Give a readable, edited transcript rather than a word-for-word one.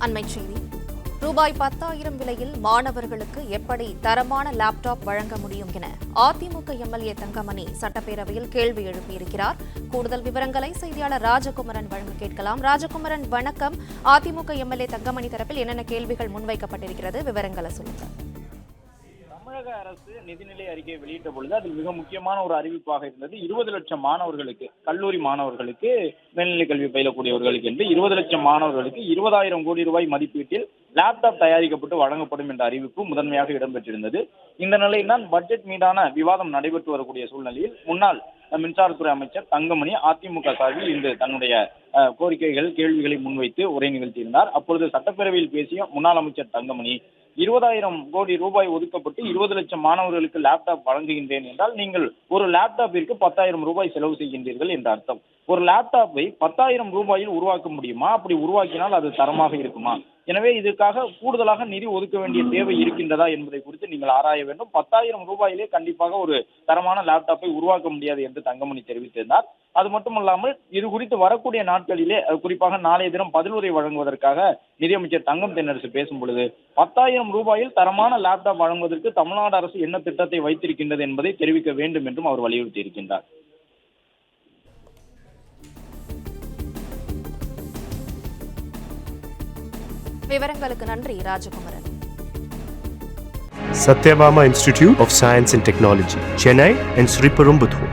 அண்மைச் செய்தி. ரூபாய் 10,000 விலையில் மாணவர்களுக்கு எப்படி தரமான லேப்டாப் வழங்க முடியும் என அதிமுக எம்எல்ஏ தங்கமணி சட்டப்பேரவையில் கேள்வி எழுப்பியிருக்கிறார். கூடுதல் விவரங்களை செய்தியாளர் ராஜகுமரன் வழங்க கேட்கலாம். ராஜகுமரன், வணக்கம். அதிமுக எம்எல்ஏ தங்கமணி தரப்பில் என்னென்ன கேள்விகள் முன்வைக்கப்பட்டிருக்கிறது, விவரங்களை சொல்லுங்க. தமிழக அரசு நிதிநிலை அறிக்கையை வெளியிட்ட பொழுது அதில் மிக முக்கியமான ஒரு அறிவிப்பாக இருந்தது. 20 லட்சம் மாணவர்களுக்கு, கல்லூரி மாணவர்களுக்கு, மேல்நிலை கல்வி பயிலக்கூடியவர்களுக்கு என்று 20 லட்சம் மாணவர்களுக்கு 20,000 கோடி ரூபாய் மதிப்பீட்டில் லேப்டாப் தயாரிக்கப்பட்டு வழங்கப்படும் என்ற அறிவிப்பு முதன்மையாக இடம்பெற்றிருந்தது. இந்த நிலையில் தான் பட்ஜெட் மீதான விவாதம் நடைபெற்று வரக்கூடிய சூழ்நிலையில் முன்னாள் மின்சாரத்துறை அமைச்சர் தங்கமணி அதிமுக சார்பில் இன்று தன்னுடைய கோரிக்கைகள், கேள்விகளை முன்வைத்து உரை நிகழ்த்தியிருந்தார். அப்பொழுது சட்டப்பேரவையில் பேசிய முன்னாள் அமைச்சர் தங்கமணி, 20,000 கோடி ரூபாய் ஒதுக்கப்பட்டு 20 லட்சம் மாணவர்களுக்கு லேப்டாப் வழங்குகின்றேன் என்றால் நீங்கள் ஒரு லேப்டாப்பிற்கு 10,000 ரூபாய் செலவு செய்கின்றீர்கள் என்ற அர்த்தம். ஒரு லேப்டாப்பை 10,000 ரூபாயில் உருவாக்க முடியுமா? அப்படி உருவாக்கினால் அது தரமாக இருக்குமா? எனவே இதற்காக கூடுதலாக நிதி ஒதுக்க வேண்டிய தேவை இருக்கின்றதா என்பதை குறித்து நீங்கள் ஆராய வேண்டும். 10,000 ரூபாயிலே கண்டிப்பாக ஒரு தரமான லேப்டாப்பை உருவாக்க முடியாது என்று தங்கமணி தெரிவித்திருந்தார். அது மட்டுமல்லாமல் இது குறித்து வரக்கூடிய நாட்களிலே, குறிப்பாக நாளைய தினம் பதிலுரை வழங்குவதற்காக நிதியமைச்சர் தங்கம் தென்னரசு பேசும் பொழுது 10,000 ரூபாயில் தரமான லேப்டாப் வழங்குவதற்கு தமிழ்நாடு அரசு என்ன திட்டத்தை வைத்திருக்கின்றது என்பதை தெரிவிக்க வேண்டும் என்றும் அவர் வலியுறுத்தி இருக்கின்றார். விவரங்களுக்கு நன்றி Rajakumaran. Satyabama Institute of Science and Technology, Chennai and Sri Perumbudur.